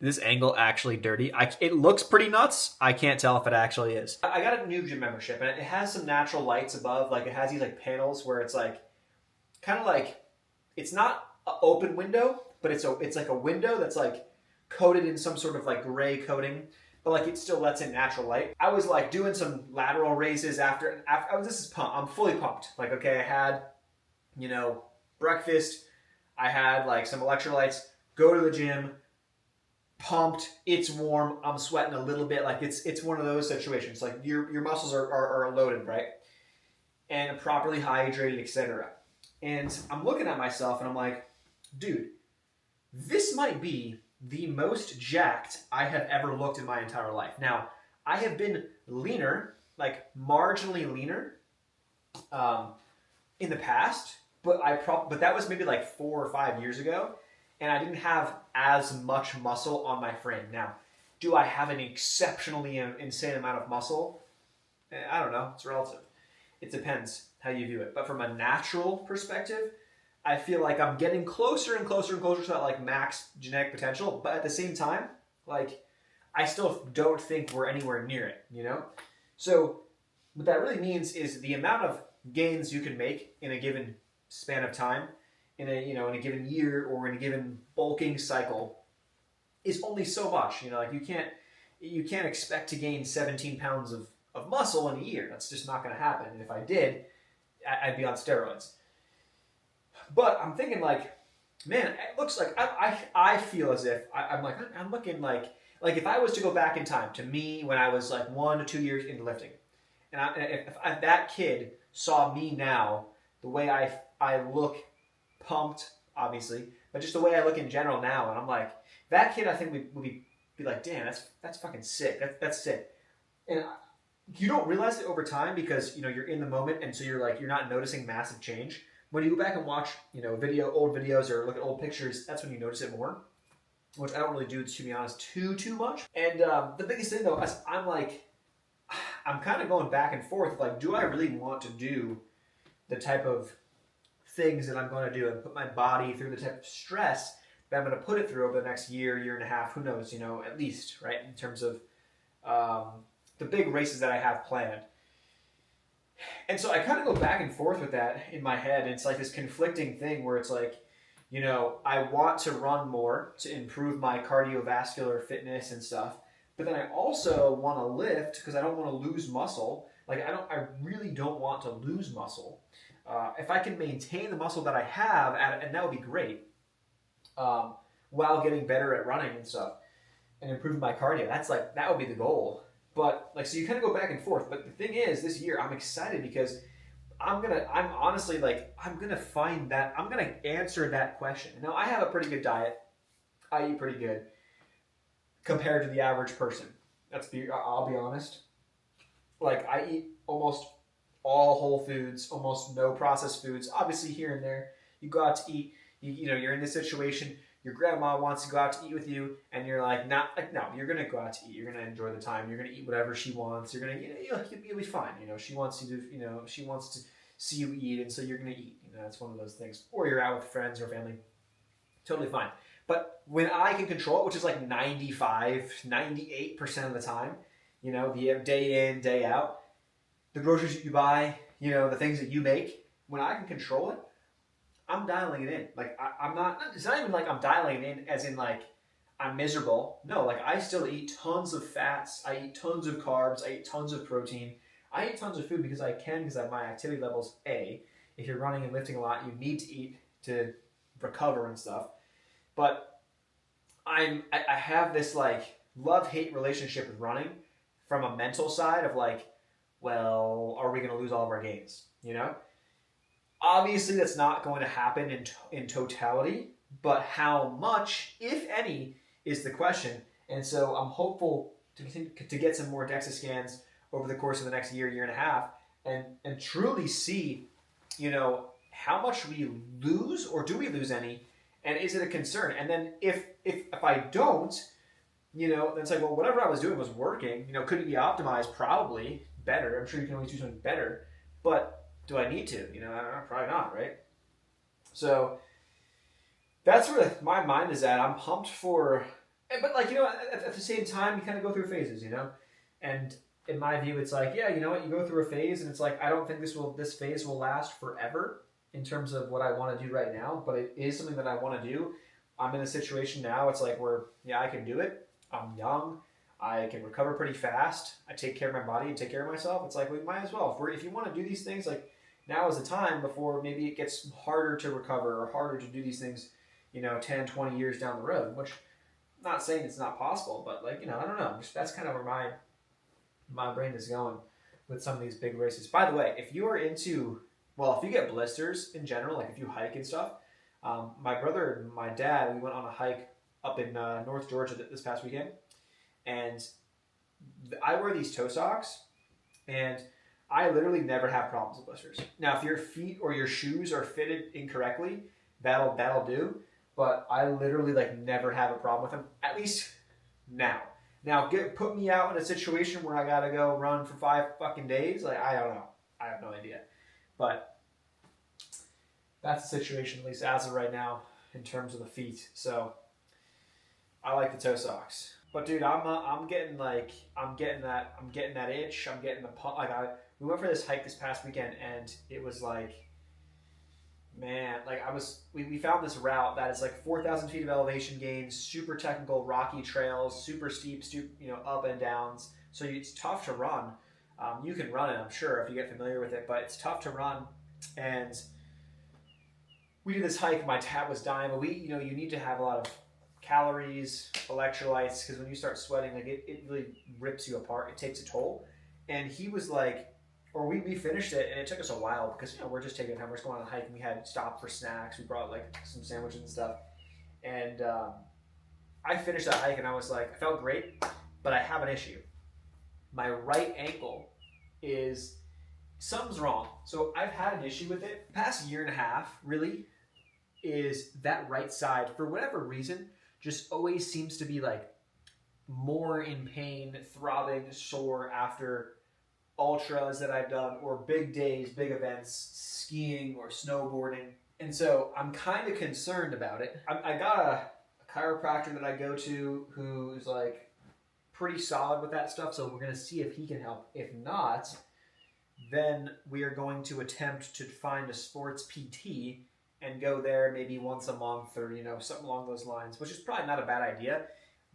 this angle actually dirty? It looks pretty nuts. I can't tell if it actually is. I got a new gym membership, and it has some natural lights above. Like, it has these like panels where it's like kind of like, it's not an open window, but it's like a window that's like coated in some sort of like gray coating, but like it still lets in natural light. I was like doing some lateral raises after this is pumped. I'm fully pumped. Like, okay, I had, breakfast. I had like some electrolytes. Go to the gym. Pumped. It's warm. I'm sweating a little bit. Like, it's one of those situations. Like, your muscles are loaded, right? And properly hydrated, etc. And I'm looking at myself and I'm like, dude, this might be the most jacked I have ever looked in my entire life. Now, I have been leaner, like marginally leaner, in the past, but that was maybe like 4 or 5 years ago, and I didn't have as much muscle on my frame. Now, do I have an exceptionally insane amount of muscle? I don't know. It's relative. It depends how you view it. But from a natural perspective, I feel like I'm getting closer and closer and closer to that like max genetic potential. But at the same time, like, I still don't think we're anywhere near it, So what that really means is the amount of gains you can make in a given span of time, in a given year or in a given bulking cycle, is only so much. Like, you can't expect to gain 17 pounds of muscle in a year. That's just not going to happen. And if I did, I'd be on steroids. But I'm thinking, like, man, it looks like I feel as if I'm looking like if I was to go back in time to me when I was like 1 to 2 years into lifting, and if that kid saw me now, the way I look, pumped, obviously, but just the way I look in general now, and I'm like, that kid, I think would be like, damn, that's fucking sick. That's sick. And you don't realize it over time because you're in the moment, and so you're not noticing massive change. When you go back and watch old videos or look at old pictures, that's when you notice it more, which I don't really do, to be honest, too much. And the biggest thing though is I'm kind of going back and forth. Like, do I really want to do the type of things that I'm going to do and put my body through the type of stress that I'm going to put it through over the next year and a half, who knows, at least, right, in terms of the big races that I have planned. And so I kind of go back and forth with that in my head. And it's like this conflicting thing where it's like, I want to run more to improve my cardiovascular fitness and stuff. But then I also want to lift because I don't want to lose muscle. Like, I really don't want to lose muscle. If I can maintain the muscle that I have, and that would be great, while getting better at running and stuff and improving my cardio, that would be the goal. But so you kind of go back and forth. But the thing is, this year I'm excited because I'm gonna answer that question. Now, I have a pretty good diet. I eat pretty good compared to the average person. I'll be honest. Like, I eat almost all whole foods, almost no processed foods. Obviously, here and there, you go out to eat. You're in this situation. Your grandma wants to go out to eat with you, and you're like, no, you're gonna go out to eat. You're gonna enjoy the time. You're gonna eat whatever she wants. You're gonna, you'll be fine. She wants you to, she wants to see you eat, and so you're gonna eat. It's one of those things. Or you're out with friends or family. Totally fine. But when I can control it, which is like 95, 98% of the time, the day in, day out, the groceries that you buy, the things that you make, when I can control it, I'm dialing it in. Like, I'm not, it's not even like I'm dialing it in as in like I'm miserable. No, like, I still eat tons of fats. I eat tons of carbs. I eat tons of protein. I eat tons of food because I can, because my activity levels, if you're running and lifting a lot, you need to eat to recover and stuff. But I have this like love-hate relationship with running from a mental side of like, well, are we going to lose all of our gains? Obviously, that's not going to happen in totality, but how much, if any, is the question. And so I'm hopeful to get some more DEXA scans over the course of the next year and a half, and truly see, how much we lose, or do we lose any, and is it a concern? And then if I don't, then it's like, well, whatever I was doing was working. Could it be optimized? Probably better. I'm sure you can always do something better, but do I need to? Probably not, right? So that's where my mind is at. I'm pumped for But like, at the same time, you kind of go through phases, and in my view, it's like, yeah, you know what, you go through a phase, and it's like, I don't think this phase will last forever in terms of what I want to do right now, but it is something that I want to do. I'm in a situation now, it's like where, yeah, I can do it. I'm young. I can recover pretty fast. I take care of my body and take care of myself. It's like, we might as well. If you want to do these things, like, now is the time before maybe it gets harder to recover or harder to do these things, 10, 20 years down the road, which I'm not saying it's not possible, but like, I don't know. That's kind of where my brain is going with some of these big races. By the way, if you are into, well, if you get blisters in general, like if you hike and stuff, my brother and my dad, we went on a hike up in North Georgia this past weekend, and I wear these toe socks, and I literally never have problems with blisters. Now, if your feet or your shoes are fitted incorrectly, that'll do. But I literally like never have a problem with them, at least now. Now, put me out in a situation where I gotta go run for 5 fucking days. Like, I don't know. I have no idea. But that's the situation, at least as of right now, in terms of the feet. So I like the toe socks. But dude, I'm getting that itch. I'm getting the pump. Like we went for this hike this past weekend, and it was like, man, like we found this route that is like 4,000 feet of elevation gains, super technical, rocky trails, super steep, up and downs. So it's tough to run. You can run it, I'm sure, if you get familiar with it, but it's tough to run. And we did this hike. My tab was dying, but you need to have a lot of calories, electrolytes, because when you start sweating, like it really rips you apart. It takes a toll. And he was like, or we finished it, and it took us a while because we're just taking time. We're just going on a hike, and we had stopped for snacks. We brought like some sandwiches and stuff. And I finished that hike, and I was like, I felt great, but I have an issue. My right ankle something's wrong. So I've had an issue with it. The past year and a half, really, is that right side, for whatever reason, just always seems to be like more in pain, throbbing, sore after ultras that I've done, or big days, big events, skiing or snowboarding. And so I'm kind of concerned about it. I got a chiropractor that I go to who's like pretty solid with that stuff, so we're going to see if he can help. If not, then we are going to attempt to find a sports PT and go there maybe once a month or, something along those lines, which is probably not a bad idea.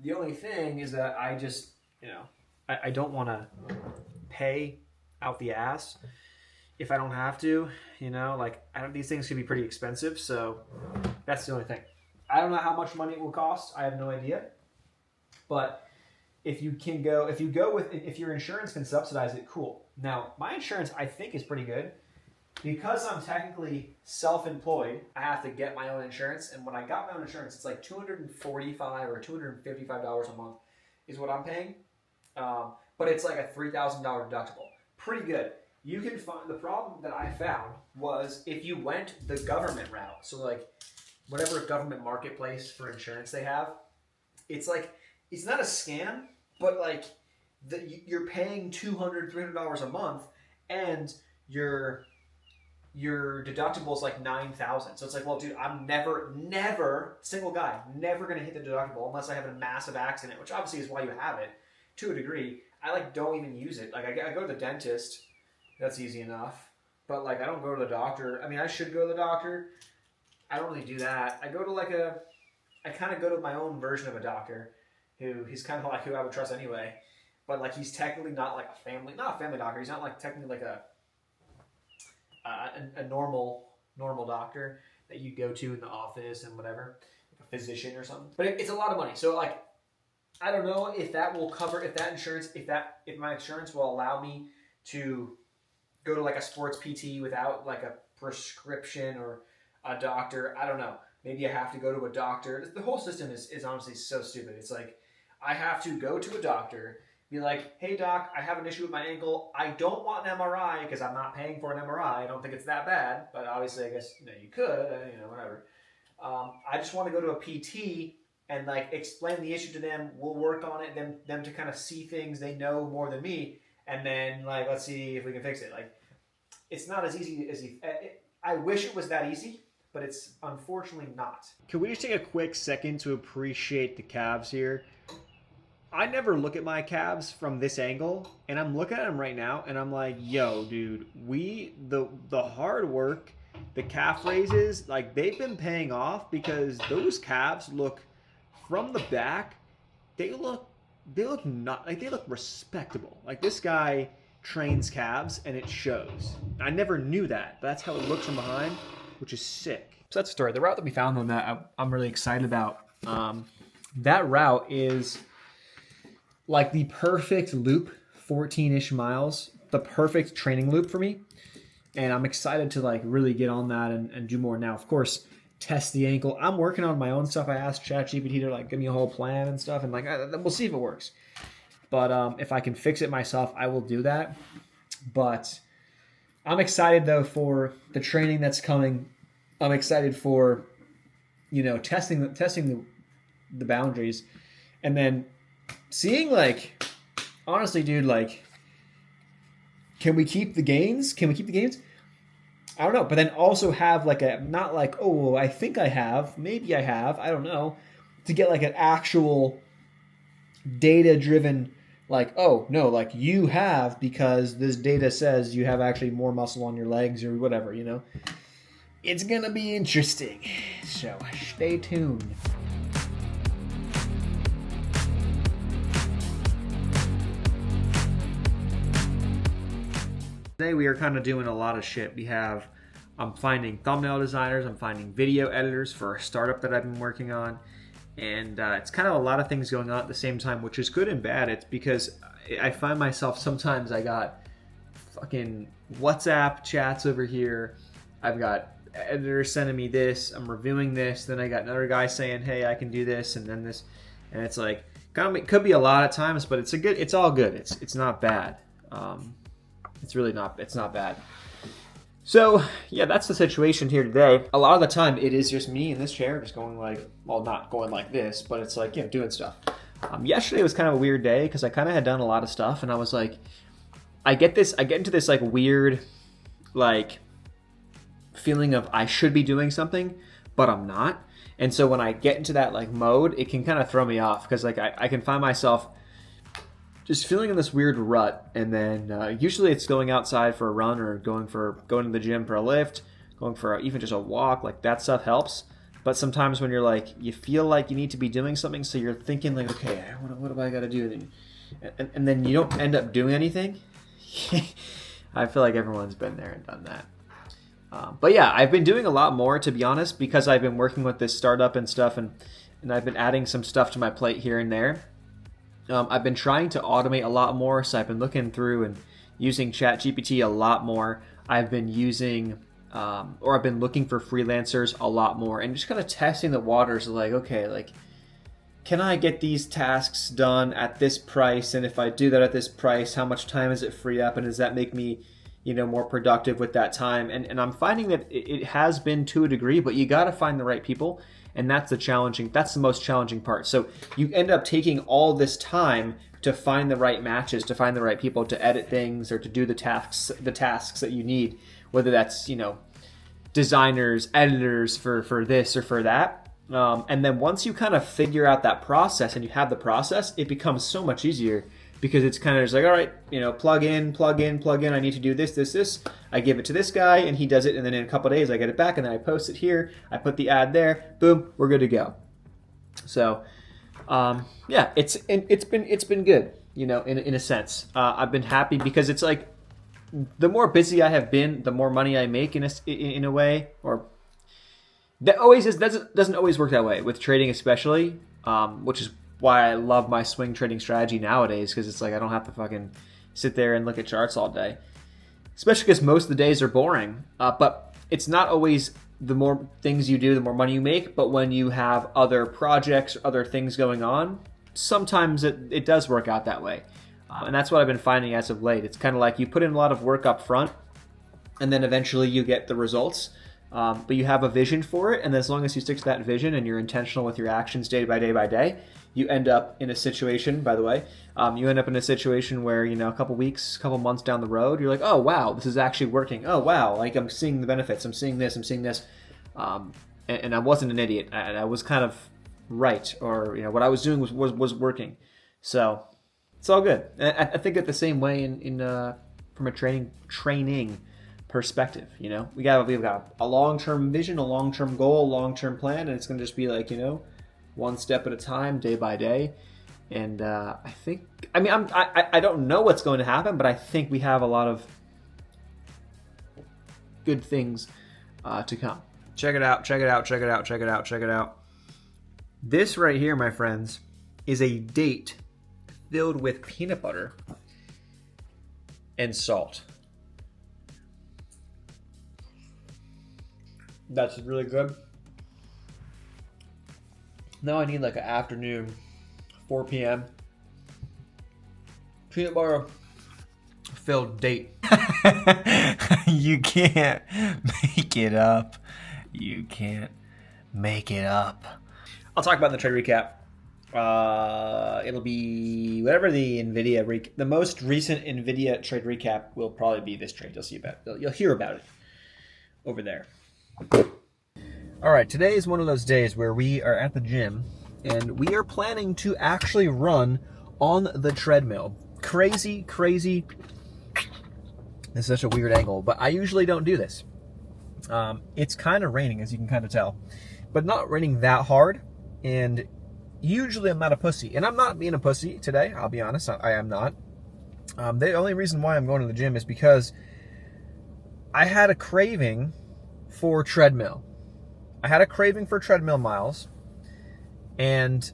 The only thing is that I just, I don't want to pay out the ass if I don't have to, these things can be pretty expensive, so that's the only thing. I don't know how much money it will cost. I have no idea. But if your insurance can subsidize it, cool. Now, my insurance, I think, is pretty good. Because I'm technically self-employed, I have to get my own insurance. And when I got my own insurance, it's like $245 or $255 a month is what I'm paying. But it's like a $3,000 deductible. Pretty good. You can find, the problem that I found was if you went the government route, so like whatever government marketplace for insurance they have, it's like, it's not a scam, but like you're paying $200, $300 a month, and your deductible is like $9,000. So it's like, well, dude, I'm never, single guy, never going to hit the deductible unless I have a massive accident, which obviously is why you have it to a degree. I don't even use it. Like I go to the dentist, that's easy enough. But like I don't go to the doctor. I mean, I should go to the doctor. I don't really do that. I go to I kind of go to my own version of a doctor he's kind of like who I would trust anyway. But like he's technically not like not a family doctor. He's not like technically like a normal doctor that you go to in the office and whatever, like a physician or something. But it's a lot of money. So like, I don't know if that will cover, if my insurance will allow me to go to like a sports PT without like a prescription or a doctor. I don't know. Maybe I have to go to a doctor. The whole system is honestly so stupid. It's like, I have to go to a doctor, be like, hey doc, I have an issue with my ankle. I don't want an MRI because I'm not paying for an MRI. I don't think it's that bad, but obviously I guess you could, whatever. I just want to go to a PT and like explain the issue to them. We'll work on it. Them to kind of see things they know more than me, and then like let's see if we can fix it. Like it's not as easy as I wish it was that easy, but it's unfortunately not. Can we just take a quick second to appreciate the Cavs here? I never look at my calves from this angle, and I'm looking at them right now, and I'm like, yo, dude, the hard work, the calf raises, like they've been paying off because those calves look from the back, they look not like they look respectable. Like this guy trains calves, and it shows. I never knew that, but that's how it looks from behind, which is sick. So that's the story. The route that we found on that, I'm really excited about. That route is like the perfect loop, 14-ish miles, the perfect training loop for me. And I'm excited to like really get on that and do more now. Of course, test the ankle. I'm working on my own stuff. I asked ChatGPT to like give me a whole plan and stuff, and like we'll see if it works. But if I can fix it myself, I will do that. But I'm excited though for the training that's coming. I'm excited for, testing the boundaries, and then seeing like, honestly, dude, like, can we keep the gains? I don't know. But then also have like not like, oh, I think I have, maybe I have, I don't know, to get like an actual data-driven, like, oh, no, like you have because this data says you have actually more muscle on your legs or whatever, It's going to be interesting. So stay tuned. Today we are kind of doing a lot of shit. I'm finding thumbnail designers, I'm finding video editors for a startup that I've been working on, and it's kind of a lot of things going on at the same time, which is good and bad. It's because I find myself sometimes I got fucking WhatsApp chats over here, I've got editors sending me this, I'm reviewing this, then I got another guy saying, hey, I can do this, and then this, and it's like, it could be a lot of times, but it's all good. It's not bad. It's not bad. So, yeah, that's the situation here today. A lot of the time, it is just me in this chair, just going like, well, not going like this, but it's like, doing stuff. Yesterday was kind of a weird day because I kind of had done a lot of stuff, and I was like, I get into this like weird, like, feeling of I should be doing something, but I'm not. And so when I get into that like mode, it can kind of throw me off because like I can find myself just feeling in this weird rut, and then usually it's going outside for a run or going to the gym for a lift, going for even just a walk. Like that stuff helps. But sometimes when you're like, you feel like you need to be doing something, so you're thinking like, okay, what have I got to do? And then you don't end up doing anything. I feel like everyone's been there and done that. But yeah, I've been doing a lot more, to be honest, because I've been working with this startup and stuff, and I've been adding some stuff to my plate here and there. I've been trying to automate a lot more, so I've been looking through and using ChatGPT a lot more. I've been using, I've been looking for freelancers a lot more, and just kind of testing the waters. Like, okay, like, can I get these tasks done at this price? And if I do that at this price, how much time does it free up? And does that make me, more productive with that time? And I'm finding that it has been to a degree, but you got to find the right people. And that's the most challenging part. So you end up taking all this time to find the right matches, to find the right people to edit things or to do the tasks that you need, whether that's, designers, editors for this or for that. And then once you kind of figure out that process and you have the process, it becomes so much easier because it's kind of just like, all right, plug in. I need to do this. I give it to this guy and he does it. And then in a couple of days I get it back and then I post it here. I put the ad there. Boom, we're good to go. So, yeah, it's been good, in a sense. I've been happy because it's like the more busy I have been, the more money I make in a way, or that doesn't always work that way with trading, especially, which is why I love my swing trading strategy nowadays, because it's like I don't have to fucking sit there and look at charts all day, especially because most of the days are boring. But it's not always the more things you do, the more money you make. But when you have other projects, other things going on, sometimes it does work out that way. And that's what I've been finding as of late. It's kind of like you put in a lot of work up front, and then eventually you get the results. But you have a vision for it, and as long as you stick to that vision and you're intentional with your actions day by day, you end up in a situation, by the way, where, a couple weeks, couple months down the road, you're like, oh, wow, this is actually working. Oh, wow, like I'm seeing the benefits. I'm seeing this. And I wasn't an idiot. I was kind of right, or, what I was doing was working. So it's all good. I think it the same way in from a training perspective. You know, we've got a long-term vision, a long-term goal, a long-term plan, and it's going to just be like, you know, one step at a time, day by day. And I don't know what's going to happen, but I think we have a lot of good things to come. Check it out, check it out, check it out, check it out, check it out. This right here, my friends, is a date filled with peanut butter and salt. That's really good. Now I need like an afternoon, 4 p.m. peanut butter filled date. You can't make it up. You can't make it up. I'll talk about the trade recap. It'll be whatever the NVIDIA the most recent NVIDIA trade recap will probably be this trade. You'll hear about it over there. All right, today is one of those days where we are at the gym and we are planning to actually run on the treadmill. Crazy. It's such a weird angle, but I usually don't do this. It's kind of raining, as you can kind of tell, but not raining that hard. And usually I'm not a pussy, and I'm not being a pussy today. I'll be honest, I am not. The only reason why I'm going to the gym is because I had a craving for treadmill. I had a craving for treadmill miles, and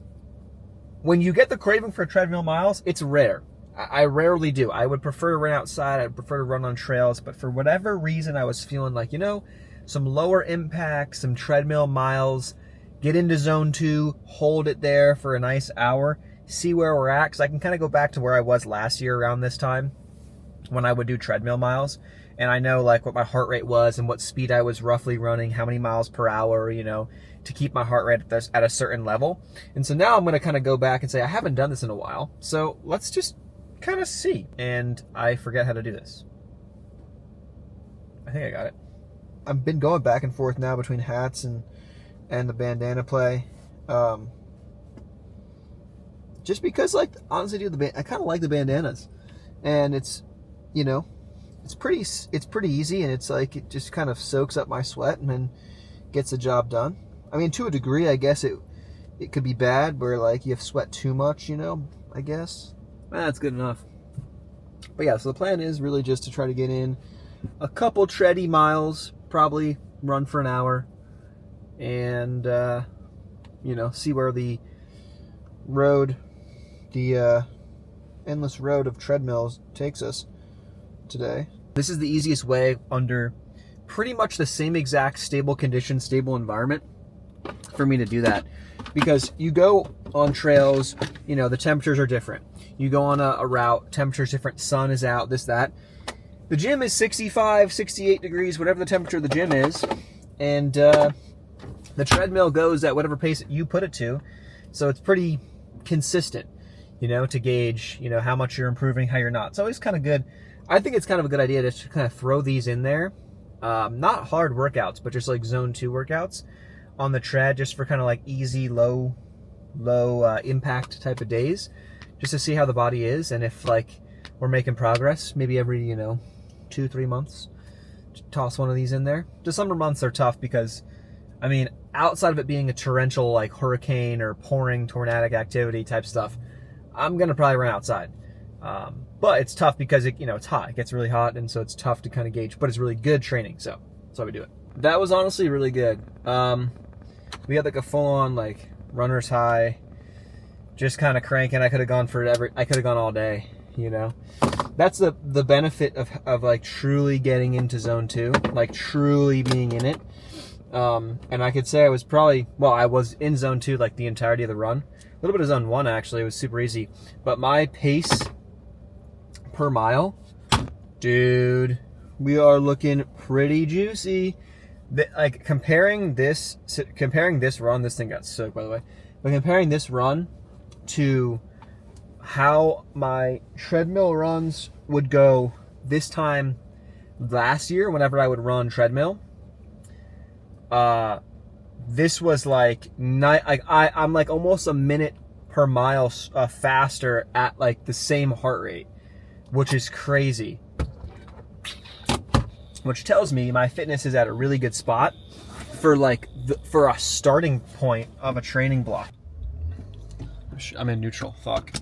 when you get the craving for treadmill miles, it's rare. I rarely do. I would prefer to run outside. I'd prefer to run on trails, but for whatever reason, I was feeling like, you know, some lower impact, some treadmill miles, get into zone 2, hold it there for a nice hour, see where we're at, because I can kind of go back to where I was last year around this time when I would do treadmill miles, and I know like what my heart rate was and what speed I was roughly running, how many miles per hour, you know, to keep my heart rate at a certain level. And so now I'm going to kind of go back and say, I haven't done this in a while, so let's just kind of see. And I forget how to do this. I think I got it. I've been going back and forth now between hats and the bandana play, just because, like, honestly, dude, I kind of like the bandanas, and it's, you know, it's pretty easy, and it's like it just kind of soaks up my sweat and then gets the job done. I mean, to a degree, I guess it could be bad where like you have sweat too much, you know, I guess. That's good enough. But yeah, so the plan is really just to try to get in a couple tready miles, probably run for an hour, and you know, see where the road, the endless road of treadmills takes us today. This is the easiest way under pretty much the same exact stable condition, stable environment for me to do that, because you go on trails, you know, the temperatures are different. You go on a route, temperature's different, sun is out, this, that. The gym is 65, 68 degrees, whatever the temperature of the gym is, and the treadmill goes at whatever pace you put it to, so it's pretty consistent, you know, to gauge, you know, how much you're improving, how you're not. It's always kind of good. I think it's kind of a good idea to kind of throw these in there. Not hard workouts, but just like zone 2 workouts on the tread, just for kind of like easy, low impact type of days, just to see how the body is, and if like we're making progress, maybe every, you know, 2-3 months, toss one of these in there. The summer months are tough because, I mean, outside of it being a torrential, like hurricane or pouring tornadic activity type stuff, I'm gonna probably run outside. But it's tough because it, you know, it's hot. It gets really hot, and so it's tough to kind of gauge. But it's really good training, so that's why we do it. That was honestly really good. We had like a full-on like runner's high, just kind of cranking. I could have gone all day, you know. That's the benefit of like truly getting into zone 2, like truly being in it. And I could say I was in zone 2 like the entirety of the run. A little bit of zone 1 actually. It was super easy, but my pace per mile, dude, we are looking pretty juicy. Like comparing this run, this thing got soaked by the way, but comparing this run to how my treadmill runs would go this time last year whenever I would run treadmill, this was like I'm like almost a minute per mile faster at like the same heart rate, which is crazy. Which tells me my fitness is at a really good spot for like for a starting point of a training block. I'm in neutral. Fuck.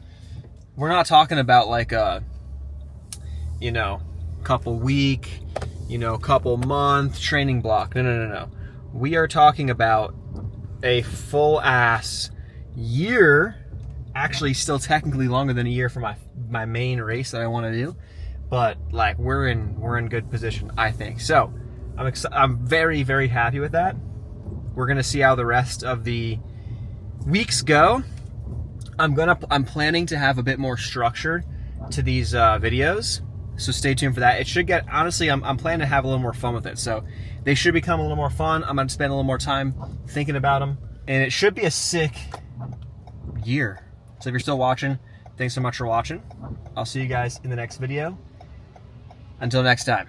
We're not talking about like a, you know, couple week, you know, couple month training block. No. We are talking about a full ass year, actually still technically longer than a year for my main race that I want to do, but like we're in good position, I think. So I'm very, very happy with that. We're gonna see how the rest of the weeks go. I'm planning to have a bit more structure to these videos, so stay tuned for that. It should get, honestly, I'm planning to have a little more fun with it, so they should become a little more fun. I'm gonna spend a little more time thinking about them, and it should be a sick year. So if you're still watching, thanks so much for watching. I'll see you guys in the next video. Until next time.